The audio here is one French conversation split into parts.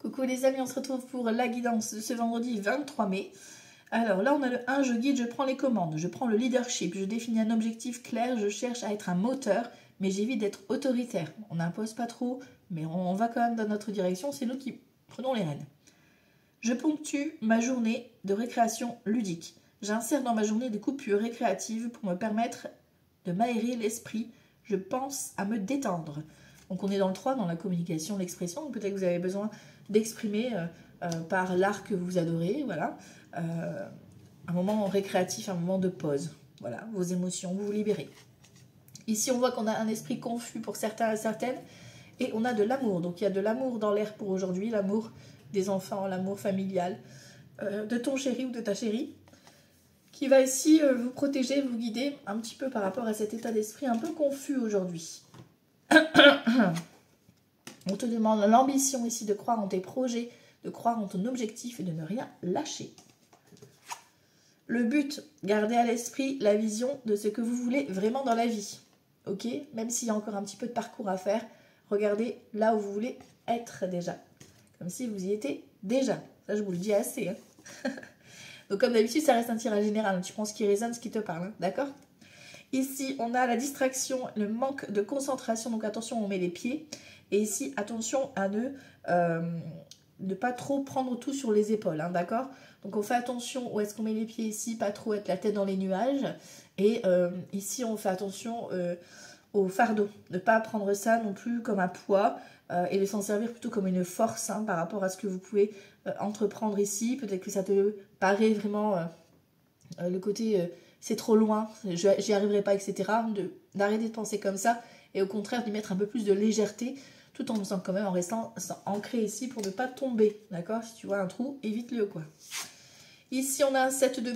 Coucou les amis, on se retrouve pour la guidance de ce vendredi 23 mai. Alors là, on a le 1, je guide, je prends les commandes, je prends le leadership, je définis un objectif clair, je cherche à être un moteur, mais j'évite d'être autoritaire. On n'impose pas trop, mais on va quand même dans notre direction, c'est nous qui prenons les rênes. Je ponctue ma journée de récréation ludique. J'insère dans ma journée des coupures récréatives pour me permettre de m'aérer l'esprit. Je pense à me détendre. Donc on est dans le 3, dans la communication, l'expression. Peut-être que vous avez besoin d'exprimer par l'art que vous adorez. Voilà. Un moment récréatif, un moment de pause. Voilà, vos émotions, vous vous libérez. Ici, on voit qu'on a un esprit confus pour certains et certaines. Et on a de l'amour. Donc il y a de l'amour dans l'air pour aujourd'hui. L'amour des enfants, l'amour familial, de ton chéri ou de ta chérie, qui va ici vous protéger, vous guider un petit peu par rapport à cet état d'esprit un peu confus aujourd'hui. On te demande l'ambition ici de croire en tes projets, de croire en ton objectif et de ne rien lâcher. Le but, gardez à l'esprit la vision de ce que vous voulez vraiment dans la vie. Ok? Même s'il y a encore un petit peu de parcours à faire, regardez là où vous voulez être déjà. Comme si vous y étiez déjà. Ça, je vous le dis assez. Hein. Donc, comme d'habitude, ça reste un tirage général. Tu prends ce qui résonne, ce qui te parle. Hein. D'accord? Ici, on a la distraction, le manque de concentration. Donc, attention, on met les pieds. Et ici, attention à ne pas trop prendre tout sur les épaules. Hein, d'accord? Donc, on fait attention où est-ce qu'on met les pieds ici. Pas trop être la tête dans les nuages. Et ici, on fait attention au fardeau. Ne pas prendre ça non plus comme un poids. Et de s'en servir plutôt comme une force hein, par rapport à ce que vous pouvez entreprendre ici. Peut-être que ça te paraît vraiment le côté c'est trop loin, j'y arriverai pas, etc. D'arrêter de penser comme ça et au contraire d'y mettre un peu plus de légèreté tout en faisant quand même en restant ancré ici pour ne pas tomber. D'accord? Si tu vois un trou, évite-le quoi. Ici, on a un 7 de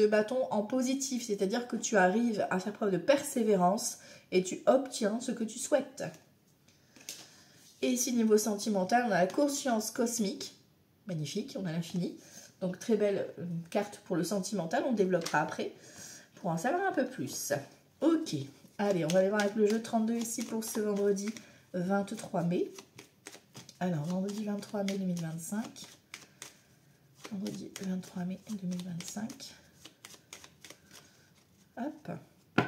bâton en positif, c'est-à-dire que tu arrives à faire preuve de persévérance et tu obtiens ce que tu souhaites. Et ici, niveau sentimental, on a la conscience cosmique. Magnifique, on a l'infini. Donc, très belle carte pour le sentimental. On développera après pour en savoir un peu plus. Ok. Allez, on va aller voir avec le jeu 32 ici pour ce vendredi 23 mai. Alors, vendredi 23 mai 2025. Vendredi 23 mai 2025. Hop.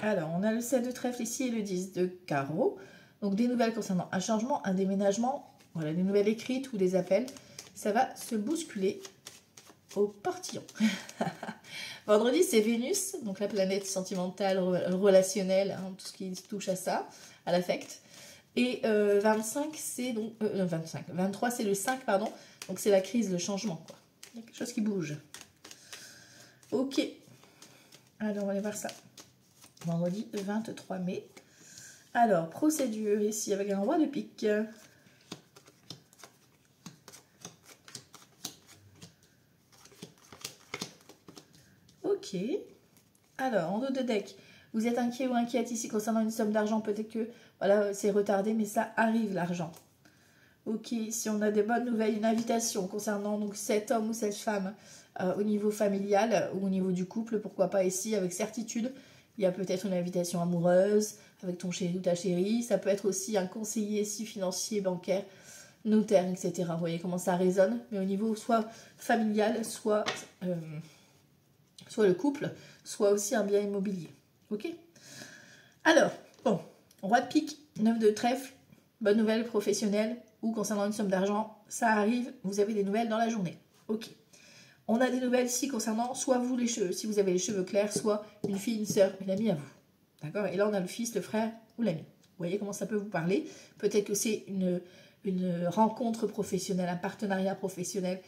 Alors, on a le 7 de trèfle ici et le 10 de carreau. Donc, des nouvelles concernant un changement, un déménagement, voilà, des nouvelles écrites ou des appels. Ça va se bousculer au portillon. Vendredi, c'est Vénus, donc la planète sentimentale, relationnelle, hein, tout ce qui touche à ça, à l'affect. Et 25, c'est donc... 23, c'est le 5, pardon. Donc, c'est la crise, le changement, quoi. Il y a quelque chose qui bouge. Ok. Alors, on va aller voir ça. Vendredi 23 mai. Alors, procédure ici avec un roi de pique. Ok. Alors, en dos de deck, vous êtes inquiet ou inquiète ici concernant une somme d'argent. Peut-être que voilà, c'est retardé, mais ça arrive l'argent. Ok, si on a des bonnes nouvelles, une invitation concernant donc cet homme ou cette femme au niveau familial ou au niveau du couple, pourquoi pas ici avec certitude. Il y a peut-être une invitation amoureuse avec ton chéri ou ta chérie. Ça peut être aussi un conseiller ici financier, bancaire, notaire, etc. Vous voyez comment ça résonne. Mais au niveau soit familial, soit le couple, soit aussi un bien immobilier. Ok? Alors, bon, roi de pique, 9 de trèfle, bonne nouvelle professionnelle ou concernant une somme d'argent, ça arrive, vous avez des nouvelles dans la journée. Ok. On a des nouvelles ici concernant soit vous les cheveux, si vous avez les cheveux clairs, soit une fille, une soeur, une amie à vous. D'accord? Et là, on a le fils, le frère ou l'ami. Vous voyez comment ça peut vous parler? Peut-être que c'est une rencontre professionnelle, un partenariat professionnel,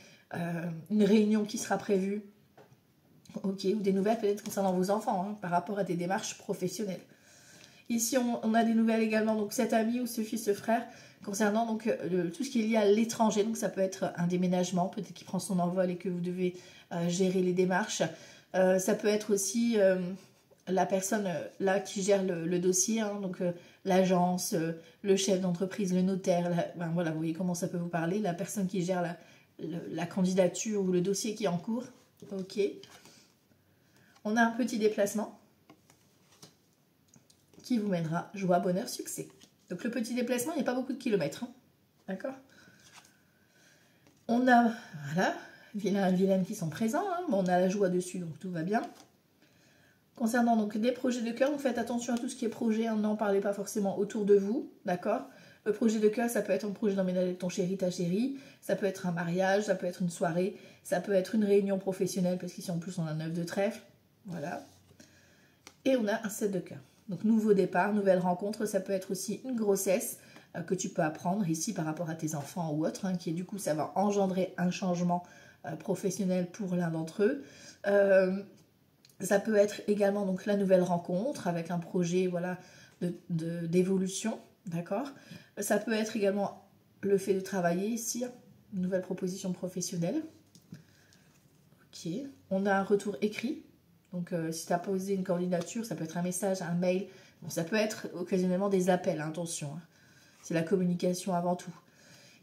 une réunion qui sera prévue. Ok, ou des nouvelles peut-être concernant vos enfants, hein, par rapport à des démarches professionnelles. Ici, on a des nouvelles également, donc cet ami ou ce fils, ce frère, concernant donc tout ce qui est lié à l'étranger. Donc ça peut être un déménagement, peut-être qu'il prend son envol et que vous devez gérer les démarches. Ça peut être aussi la personne là qui gère le dossier, hein, donc l'agence, le chef d'entreprise, le notaire. Ben, voilà, vous voyez comment ça peut vous parler. La personne qui gère la candidature ou le dossier qui est en cours. Ok. On a un petit déplacement qui vous mènera joie, bonheur, succès. Donc le petit déplacement, il n'y a pas beaucoup de kilomètres. Hein. D'accord? On a, voilà, vilain et vilaine qui sont présents. Hein, on a la joie dessus, donc tout va bien. Concernant donc des projets de cœur, donc faites attention à tout ce qui est projet. Hein, n'en parlez pas forcément autour de vous, d'accord? Le projet de cœur, ça peut être un projet d'emménager avec ton chéri, ta chérie. Ça peut être un mariage, ça peut être une soirée. Ça peut être une réunion professionnelle, parce qu'ici en plus on a un 9 de trèfle. Voilà. Et on a un 7 de cœur. Donc nouveau départ, nouvelle rencontre. Ça peut être aussi une grossesse que tu peux apprendre ici par rapport à tes enfants ou autres. Hein, qui du coup, ça va engendrer un changement professionnel pour l'un d'entre eux. Ça peut être également donc la nouvelle rencontre avec un projet voilà, d'évolution. D'accord. Ça peut être également le fait de travailler ici. Une nouvelle proposition professionnelle. Ok. On a un retour écrit. Donc, si tu as posé une candidature, ça peut être un message, un mail. Bon, ça peut être occasionnellement des appels, hein, attention. Hein. C'est la communication avant tout.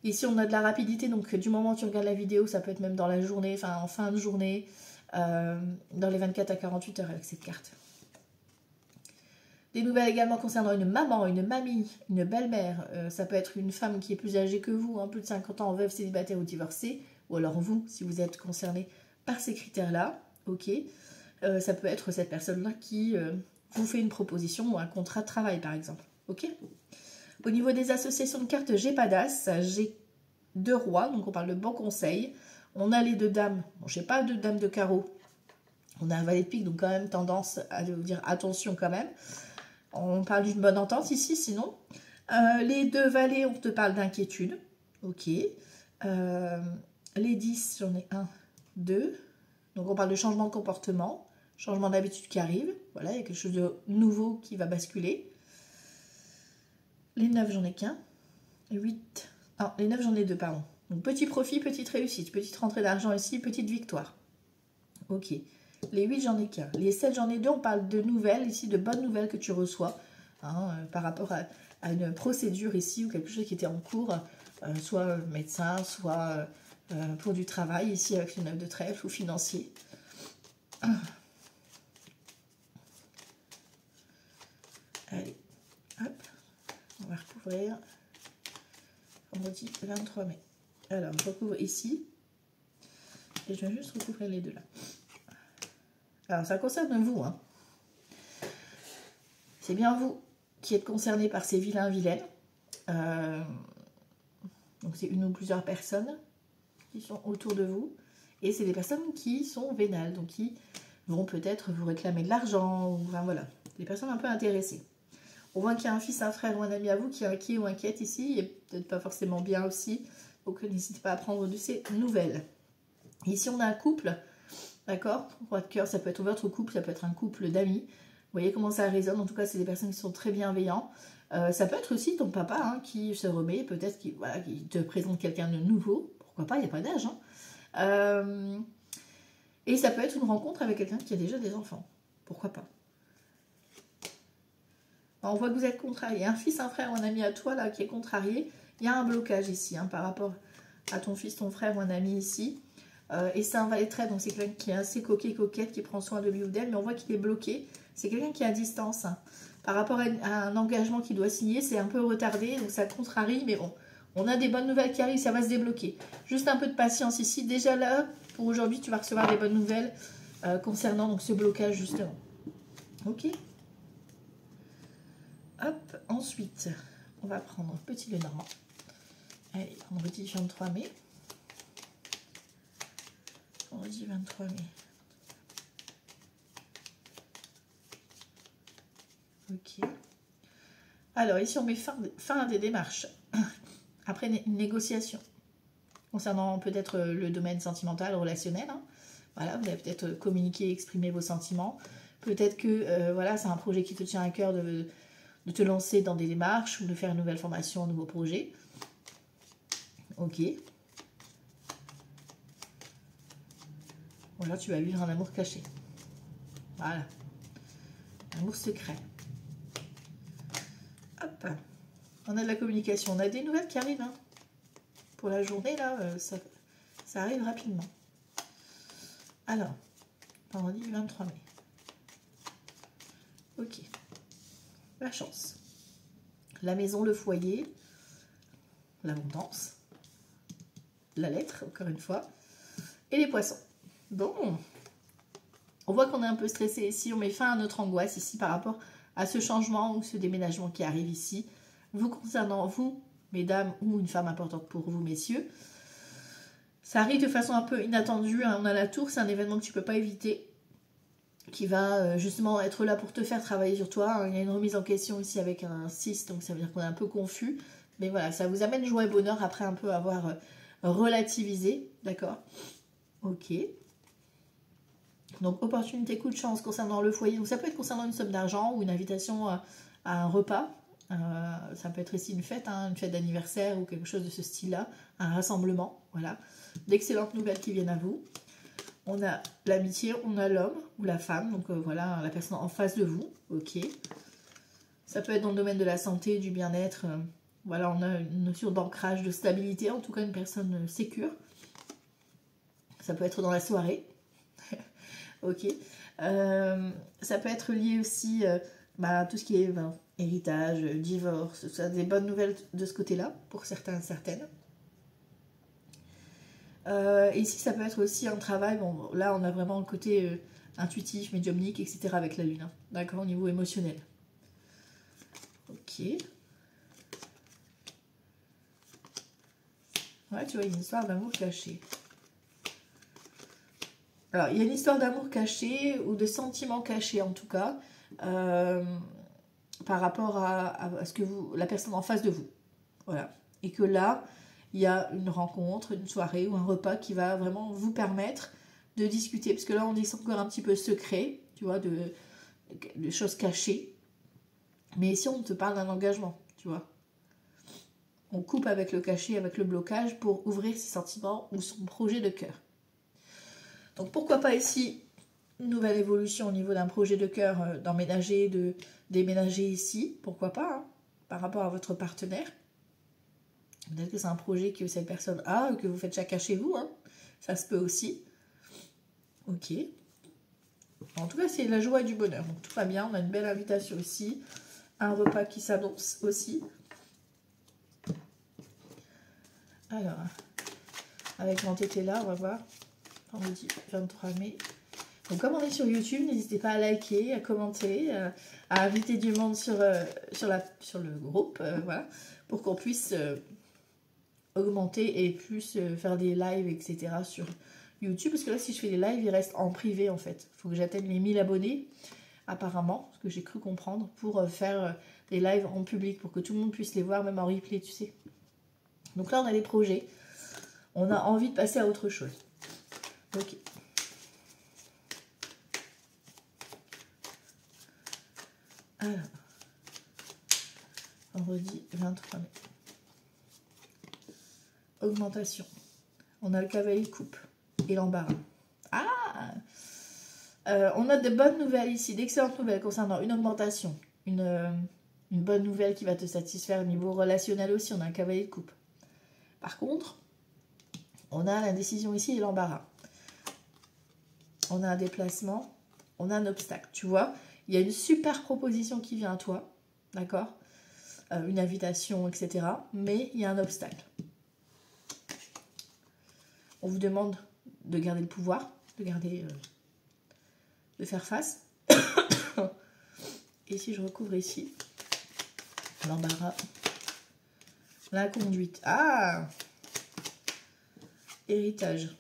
Ici, on a de la rapidité. Donc, du moment où tu regardes la vidéo, ça peut être même dans la journée, enfin en fin de journée, dans les 24 à 48 heures avec cette carte. Des nouvelles également concernant une maman, une mamie, une belle-mère. Ça peut être une femme qui est plus âgée que vous, hein, plus de 50 ans, veuve, célibataire ou divorcée. Ou alors vous, si vous êtes concerné par ces critères-là. Ok. Ça peut être cette personne-là qui vous fait une proposition ou un contrat de travail, par exemple. Ok. Au niveau des associations de cartes, j'ai pas d'as, j'ai 2 rois, donc on parle de bon conseil. On a les 2 dames. Bon, je n'ai pas 2 dames de carreau. On a un valet de pique, donc quand même tendance à vous dire attention quand même. On parle d'une bonne entente ici, sinon. Les 2 valets, on te parle d'inquiétude. Ok. Les 10, j'en ai 1, 2. Donc on parle de changement de comportement, changement d'habitude qui arrive. Voilà, il y a quelque chose de nouveau qui va basculer. Les 9, j'en ai qu'un. 8. Ah, les 9, j'en ai 2, pardon. Donc petit profit, petite réussite, petite rentrée d'argent ici, petite victoire. Ok. Les 8, j'en ai qu'un. Les 7, j'en ai 2. On parle de nouvelles, ici, de bonnes nouvelles que tu reçois. Hein, par rapport à une procédure ici ou quelque chose qui était en cours. Soit médecin, soit pour du travail, ici avec le 9 de trèfle ou financier. Allez, hop. On va recouvrir. Vendredi 23 mai. Alors, je recouvre ici. Et je vais juste recouvrir les 2 là. Alors, ça concerne vous. Hein. C'est bien vous qui êtes concerné par ces vilains vilaines. Donc, c'est une ou plusieurs personnes qui sont autour de vous. Et c'est des personnes qui sont vénales. Donc, qui vont peut-être vous réclamer de l'argent. Enfin, voilà. Des personnes un peu intéressées. On voit qu'il y a un fils, un frère ou un ami à vous qui est inquiet ou inquiète ici. Et peut-être pas forcément bien aussi. Donc, n'hésitez pas à prendre de ces nouvelles. Ici, on a un couple. D'accord? Roi de cœur, ça peut être votre couple, ça peut être un couple d'amis. Vous voyez comment ça résonne. En tout cas, c'est des personnes qui sont très bienveillants. Ça peut être aussi ton papa hein, qui se remet, peut-être qui te présente quelqu'un de nouveau. Pourquoi pas, il n'y a pas d'âge. Hein. Et ça peut être une rencontre avec quelqu'un qui a déjà des enfants. Pourquoi pas? Alors, on voit que vous êtes contrarié. Un fils, un frère ou un ami à toi là qui est contrarié. Il y a un blocage ici hein, par rapport à ton fils, ton frère ou un ami ici. Et c'est un valet de trait, donc c'est quelqu'un qui est assez coquette, qui prend soin de lui ou d'elle, mais on voit qu'il est bloqué. C'est quelqu'un qui est à distance. Hein. Par rapport à un engagement qu'il doit signer, c'est un peu retardé, donc ça contrarie, mais bon, on a des bonnes nouvelles qui arrivent, ça va se débloquer. Juste un peu de patience ici. Déjà là, pour aujourd'hui, tu vas recevoir des bonnes nouvelles concernant donc, ce blocage justement. Ok. Hop, ensuite, on va prendre petit Lenormand. Allez, vendredi 23 mai. Vendredi 23 mai. Ok. Alors, ici, on met fin des démarches. Après une négociation. Concernant peut-être le domaine sentimental, relationnel. Hein. Voilà, vous allez peut-être communiquer, exprimer vos sentiments. Peut-être que voilà, c'est un projet qui te tient à cœur de te lancer dans des démarches ou de faire une nouvelle formation, un nouveau projet. Ok. Ou alors tu vas vivre un amour caché. Voilà. Un amour secret. Hop. On a de la communication. On a des nouvelles qui arrivent. Hein. Pour la journée, là, ça arrive rapidement. Alors, vendredi 23 mai. Ok. La chance. La maison, le foyer. L'abondance. la lettre, encore une fois. Et les poissons. Bon. On voit qu'on est un peu stressé ici. On met fin à notre angoisse ici par rapport à ce changement ou ce déménagement qui arrive ici. Vous concernant, vous, mesdames, ou une femme importante pour vous, messieurs. Ça arrive de façon un peu inattendue. Hein. On a la tour, c'est un événement que tu ne peux pas éviter. Qui va justement être là pour te faire travailler sur toi. Hein. Il y a une remise en question ici avec un 6, donc ça veut dire qu'on est un peu confus. Mais voilà, ça vous amène joie et bonheur après un peu avoir relativisé. D'accord? Ok. Donc, opportunité, coup de chance concernant le foyer. Donc, ça peut être concernant une somme d'argent ou une invitation à un repas. Ça peut être ici une fête d'anniversaire ou quelque chose de ce style-là. Un rassemblement. Voilà. D'excellentes nouvelles qui viennent à vous. On a l'amitié, on a l'homme ou la femme. Donc, voilà, la personne en face de vous. Ok. Ça peut être dans le domaine de la santé, du bien-être. Voilà, on a une notion d'ancrage, de stabilité. En tout cas, une personne sécure. Ça peut être dans la soirée. Ok. Ça peut être lié aussi à tout ce qui est héritage, divorce, ça, des bonnes nouvelles de ce côté-là, pour certains et certaines. Ici, ça peut être aussi un travail, bon, là, on a vraiment le côté intuitif, médiumnique, etc. avec la lune, hein, d'accord, au niveau émotionnel. Ok. Ouais, tu vois, une histoire d'amour caché. Alors, il y a une histoire d'amour caché ou de sentiments cachés en tout cas, par rapport à ce que la personne en face de vous. Voilà. Et que là, il y a une rencontre, une soirée ou un repas qui va vraiment vous permettre de discuter. Parce que là, on dit encore un petit peu secret, tu vois, de choses cachées. Mais ici, on te parle d'un engagement, tu vois. On coupe avec le cachet, avec le blocage pour ouvrir ses sentiments ou son projet de cœur. Donc pourquoi pas ici, une nouvelle évolution au niveau d'un projet de cœur, d'emménager, de déménager ici, pourquoi pas, hein, par rapport à votre partenaire. Peut-être que c'est un projet que cette personne a, que vous faites chacun chez vous, hein. Ça se peut aussi. Ok. En tout cas, c'est la joie et du bonheur, donc tout va bien, on a une belle invitation ici, un repas qui s'annonce aussi. Alors, avec l'entêté là, on va voir. Vendredi 23 mai. Donc comme on est sur YouTube, n'hésitez pas à liker, à commenter, à inviter du monde sur le groupe, voilà, pour qu'on puisse augmenter et plus faire des lives, etc. sur YouTube. Parce que là, si je fais des lives, ils restent en privé en fait. Il faut que j'atteigne les 1000 abonnés, apparemment, ce que j'ai cru comprendre, pour faire des lives en public, pour que tout le monde puisse les voir, même en replay, tu sais. Donc là, on a des projets. On a envie de passer à autre chose. Ok. Alors, vendredi 23 mai. Augmentation. On a le cavalier coupe et l'embarras. Ah, on a de bonnes nouvelles ici, d'excellentes nouvelles concernant une augmentation. Une bonne nouvelle qui va te satisfaire au niveau relationnel aussi. On a un cavalier de coupe. Par contre, on a l'indécision ici et l'embarras. On a un déplacement, on a un obstacle. Tu vois, il y a une super proposition qui vient à toi, d'accord, une invitation, etc. Mais il y a un obstacle. On vous demande de garder le pouvoir, de faire face. Et si je recouvre ici, l'embarras, la conduite. Ah, héritage.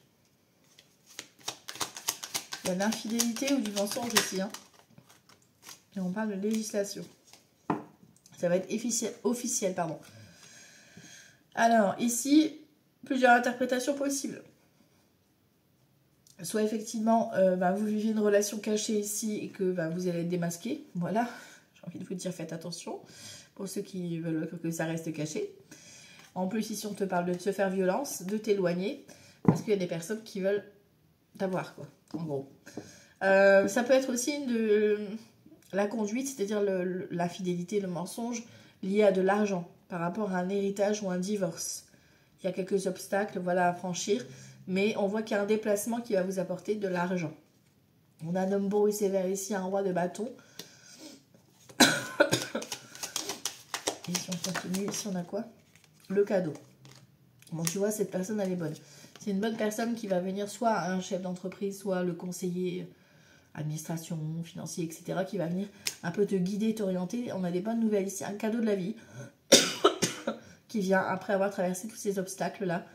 Il y a l'infidélité ou du mensonge aussi. Hein. Et on parle de législation. Ça va être officiel, pardon. Alors, ici, plusieurs interprétations possibles. Soit effectivement, vous vivez une relation cachée ici et que vous allez être démasqué. Voilà, j'ai envie de vous dire, faites attention. Pour ceux qui veulent que ça reste caché. En plus, ici, on te parle de te faire violence, de t'éloigner. Parce qu'il y a des personnes qui veulent t'avoir, quoi, en gros. Ça peut être aussi de la conduite, c'est-à-dire l'infidélité, le mensonge lié à de l'argent par rapport à un héritage ou un divorce. Il y a quelques obstacles, voilà, à franchir, mais on voit qu'il y a un déplacement qui va vous apporter de l'argent. On a un homme beau et sévère ici, un roi de bâton. Et si on continue, ici on a quoi? Le cadeau. Bon, tu vois, cette personne, elle est bonne. C'est une bonne personne qui va venir soit un chef d'entreprise, soit le conseiller administration, financier, etc. qui va venir un peu te guider, t'orienter. On a des bonnes nouvelles ici. Un cadeau de la vie qui vient après avoir traversé tous ces obstacles-là.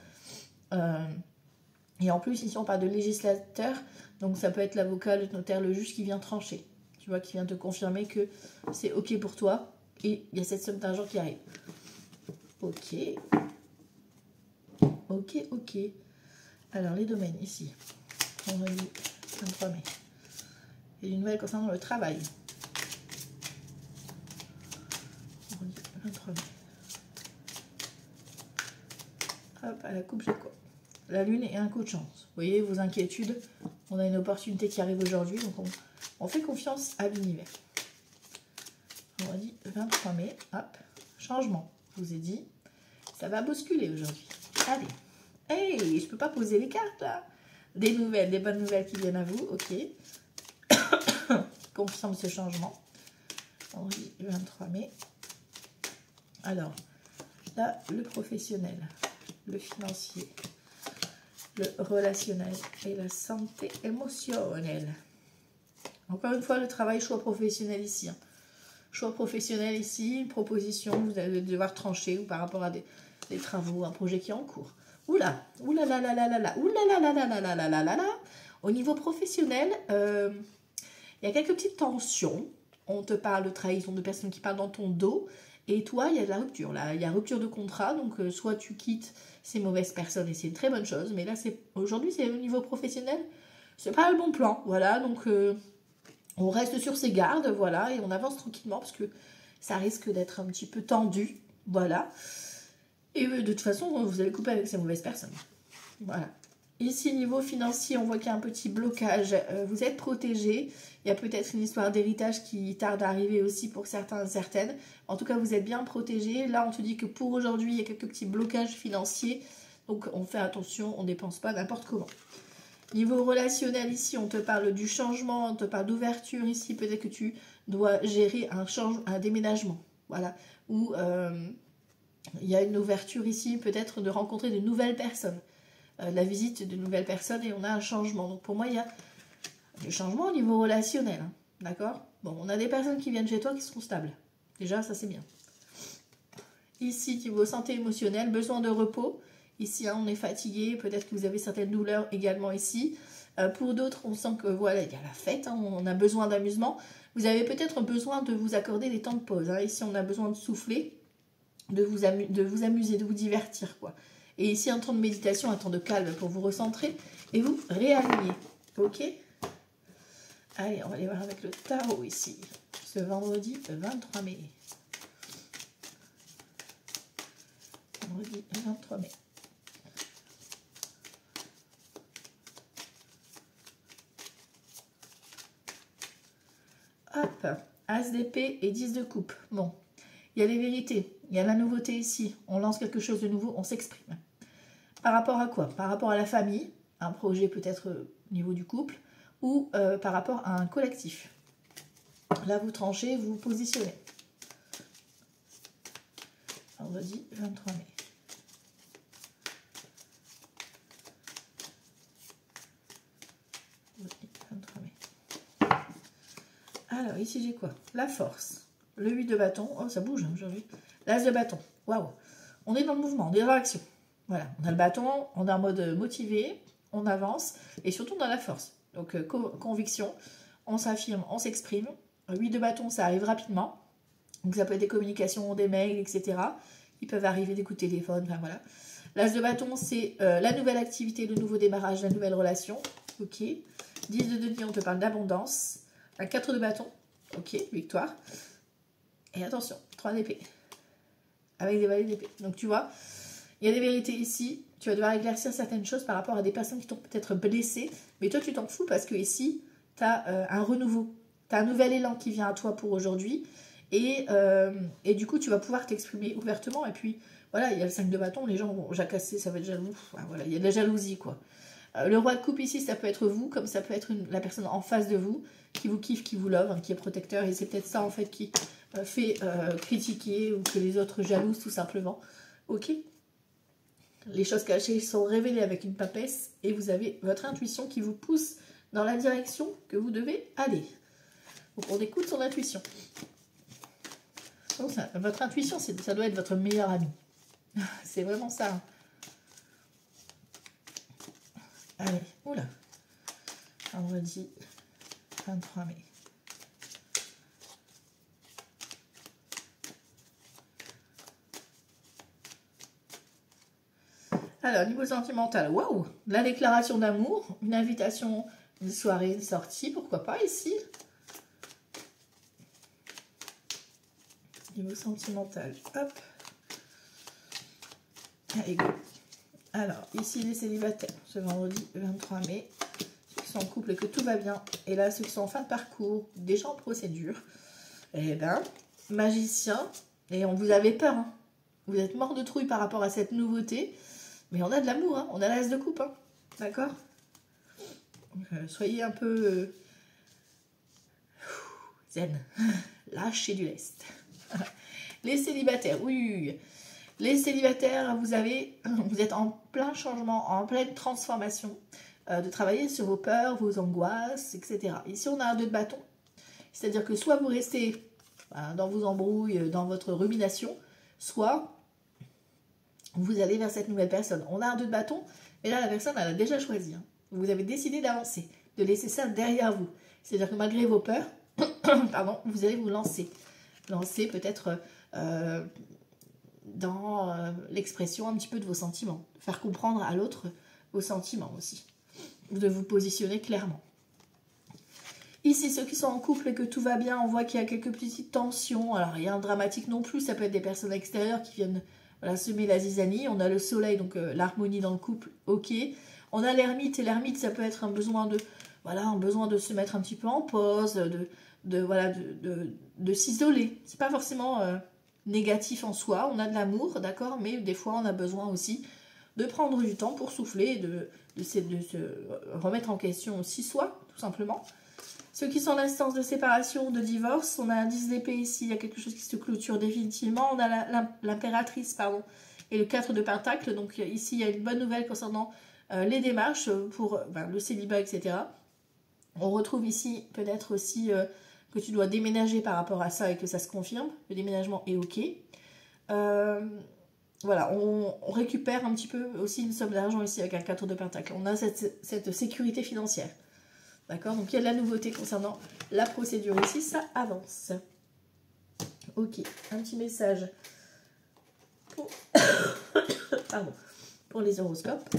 Et en plus, ici, on parle de législateur. Donc, ça peut être l'avocat, le notaire, le juge qui vient trancher. Tu vois, qui vient te confirmer que c'est OK pour toi. Et il y a cette somme d'argent qui arrive. OK. OK, OK. Alors, les domaines, ici. On a dit 23 mai. Il y a une nouvelle concernant le travail. On dit 23 mai. Hop, à la coupe, j'ai quoi? La lune et un coup de chance. Vous voyez, vos inquiétudes. On a une opportunité qui arrive aujourd'hui. Donc, on fait confiance à l'univers. On a dit 23 mai. Hop, changement. Je vous ai dit, ça va bousculer aujourd'hui. Allez. Hey, je peux pas poser les cartes, là. Des nouvelles, des bonnes nouvelles qui viennent à vous. OK. Confirme ce changement. On dit 23 mai. Alors, là, le professionnel, le financier, le relationnel et la santé émotionnelle. Encore une fois, le travail, choix professionnel ici. Hein. Choix professionnel ici, une proposition, vous allez devoir trancher ou par rapport à des travaux, un projet qui est en cours. Oula, oula là là là là là, oula là là là là là là là là là. Au niveau professionnel, il y a quelques petites tensions. On te parle de trahison, de personnes qui parlent dans ton dos. Et toi, il y a de la rupture. Là, il y a rupture de contrat. Donc, soit tu quittes ces mauvaises personnes et c'est une très bonne chose. Mais là, aujourd'hui, c'est au niveau professionnel. C'est pas le bon plan. Voilà, donc on reste sur ses gardes. Voilà, et on avance tranquillement parce que ça risque d'être un petit peu tendu. Voilà. Et de toute façon, vous allez couper avec ces mauvaises personnes. Voilà. Ici, niveau financier, on voit qu'il y a un petit blocage. Vous êtes protégé. Il y a peut-être une histoire d'héritage qui tarde à arriver aussi pour certains et certaines. En tout cas, vous êtes bien protégé. Là, on te dit que pour aujourd'hui, il y a quelques petits blocages financiers. Donc, on fait attention, on ne dépense pas n'importe comment. Niveau relationnel, ici, on te parle du changement, on te parle d'ouverture. Ici, peut-être que tu dois gérer un déménagement. Voilà. Ou il y a une ouverture ici, peut-être de rencontrer de nouvelles personnes. La visite de nouvelles personnes et on a un changement. Donc pour moi, il y a le changement au niveau relationnel. Hein, d'accord? Bon, on a des personnes qui viennent chez toi qui seront stables. Déjà, ça c'est bien. Ici, niveau santé émotionnelle, besoin de repos. Ici, hein, on est fatigué. Peut-être que vous avez certaines douleurs également ici. Pour d'autres, on sent que voilà, il y a la fête. Hein, on a besoin d'amusement. Vous avez peut-être besoin de vous accorder des temps de pause. Hein. Ici, on a besoin de souffler, de vous amuser, de vous divertir, quoi. Et ici, un temps de méditation, un temps de calme pour vous recentrer et vous réaligner. OK? Allez, on va aller voir avec le tarot ici. Ce vendredi 23 mai. Vendredi 23 mai. Hop, As d'épée et 10 de coupe. Bon, il y a les vérités, il y a la nouveauté ici. On lance quelque chose de nouveau, on s'exprime. Par rapport à quoi? Par rapport à la famille, un projet peut-être au niveau du couple, ou par rapport à un collectif. Là, vous tranchez, vous vous positionnez. Vendredi 23 mai. Vendredi 23 mai. Alors, ici, j'ai quoi? La force. Le 8 de bâton. Oh, ça bouge hein, aujourd'hui. L'as de bâton. Waouh. On est dans le mouvement, on est dans l'action. Voilà, on a le bâton, on est en mode motivé, on avance, et surtout dans la force. Donc, conviction, on s'affirme, on s'exprime. 8 de bâton, ça arrive rapidement. Donc, ça peut être des communications, des mails, etc. Ils peuvent arriver des coups de téléphone, enfin voilà. L'as de bâton, c'est la nouvelle activité, le nouveau démarrage, la nouvelle relation. Ok. 10 de denier, on te parle d'abondance. Un 4 de bâton. Ok, victoire. Et attention, 3 d'épée. Avec des valets d'épée. Donc, tu vois, il y a des vérités ici. Tu vas devoir éclaircir certaines choses par rapport à des personnes qui t'ont peut-être blessé. Mais toi, tu t'en fous parce que ici, tu as un renouveau. Tu as un nouvel élan qui vient à toi pour aujourd'hui. Et du coup, tu vas pouvoir t'exprimer ouvertement. Et puis, voilà, il y a le 5 de bâton. Les gens vont jacasser, ça va être jaloux. Enfin, voilà, il y a de la jalousie, quoi. Le roi de coupe ici, ça peut être vous, comme ça peut être la personne en face de vous, qui vous kiffe, qui vous love, hein, qui est protecteur. Et c'est peut-être ça, en fait, qui fait critiquer ou que les autres jalousent, tout simplement. Ok? Les choses cachées sont révélées avec une papesse et vous avez votre intuition qui vous pousse dans la direction que vous devez aller. Donc on écoute son intuition. Donc ça, votre intuition, ça doit être votre meilleur ami. C'est vraiment ça. Hein. Allez, oula. Vendredi 23 mai. Alors, niveau sentimental, waouh, la déclaration d'amour, une invitation, une soirée, une sortie, pourquoi pas ici. Niveau sentimental, hop. Allez, go. Alors, ici, les célibataires, ce vendredi 23 mai, ceux qui sont en couple et que tout va bien. Et là, ceux qui sont en fin de parcours, déjà en procédure, eh ben, magicien, et on vous avait peur, hein. Vous êtes mort de trouille par rapport à cette nouveauté. Mais on a de l'amour, hein. On a l'as de coupe, hein. D'accord. Soyez un peu zen. Lâchez du lest. Les célibataires, oui. Les célibataires, vous êtes en plein changement, en pleine transformation, de travailler sur vos peurs, vos angoisses, etc. Ici, on a un 2 de bâton. C'est-à-dire que soit vous restez dans vos embrouilles, dans votre rumination, soit vous allez vers cette nouvelle personne. On a un 2 de bâton, mais là, la personne, elle a déjà choisi. Hein. Vous avez décidé d'avancer, de laisser ça derrière vous. C'est-à-dire que malgré vos peurs, pardon, vous allez vous lancer. Lancer peut-être dans l'expression un petit peu de vos sentiments. Faire comprendre à l'autre vos sentiments aussi. De vous positionner clairement. Ici, ceux qui sont en couple et que tout va bien, on voit qu'il y a quelques petites tensions. Alors, rien de dramatique non plus. Ça peut être des personnes extérieures qui viennent... Voilà, semer la zizanie. On a le soleil, donc l'harmonie dans le couple, ok. On a l'ermite, et l'ermite, ça peut être un besoin de se mettre un petit peu en pause, de s'isoler. C'est pas forcément négatif en soi. On a de l'amour, d'accord, mais des fois, on a besoin aussi de prendre du temps pour souffler, de se remettre en question aussi soi, tout simplement. Ceux qui sont en instance de séparation, de divorce, on a un 10 d'épée ici, il y a quelque chose qui se clôture définitivement. On a l'impératrice, pardon, et le 4 de pentacle. Donc ici, il y a une bonne nouvelle concernant les démarches pour le célibat, etc. On retrouve ici peut-être aussi que tu dois déménager par rapport à ça et que ça se confirme. Le déménagement est ok. Voilà, on récupère un petit peu aussi une somme d'argent ici avec un 4 de pentacle. On a cette sécurité financière. D'accord, donc il y a de la nouveauté concernant la procédure ici, ça avance. Ok, un petit message pour, pardon, pour les horoscopes.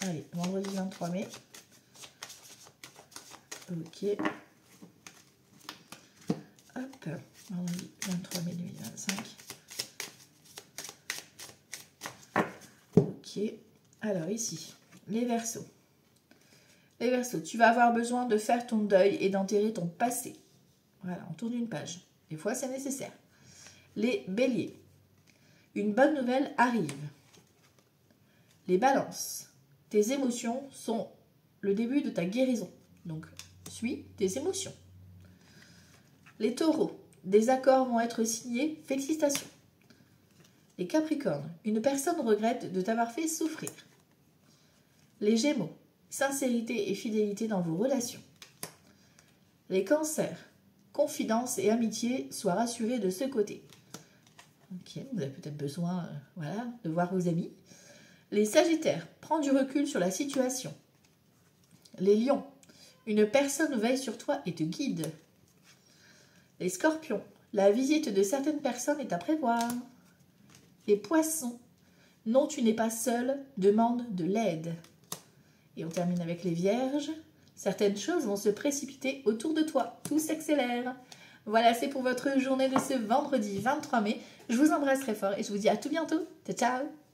Allez, vendredi 23 mai. Ok. Hop, vendredi 23 mai 2025. Ok, alors ici, les Verseaux. Les Verseaux, tu vas avoir besoin de faire ton deuil et d'enterrer ton passé. Voilà, on tourne une page. Des fois, c'est nécessaire. Les Béliers, une bonne nouvelle arrive. Les Balances, tes émotions sont le début de ta guérison. Donc, suis tes émotions. Les Taureaux, des accords vont être signés. Félicitations. Les Capricornes, une personne regrette de t'avoir fait souffrir. Les Gémeaux, sincérité et fidélité dans vos relations. Les Cancers, confidence et amitié, soient rassurés de ce côté. Ok, vous avez peut-être besoin de voir vos amis. Les Sagittaires, prends du recul sur la situation. Les Lions, une personne veille sur toi et te guide. Les Scorpions, la visite de certaines personnes est à prévoir. Les Poissons, non, tu n'es pas seul, demande de l'aide. Et on termine avec les Vierges. Certaines choses vont se précipiter autour de toi. Tout s'accélère. Voilà, c'est pour votre journée de ce vendredi 23 mai. Je vous embrasse très fort et je vous dis à tout bientôt. Ciao, ciao!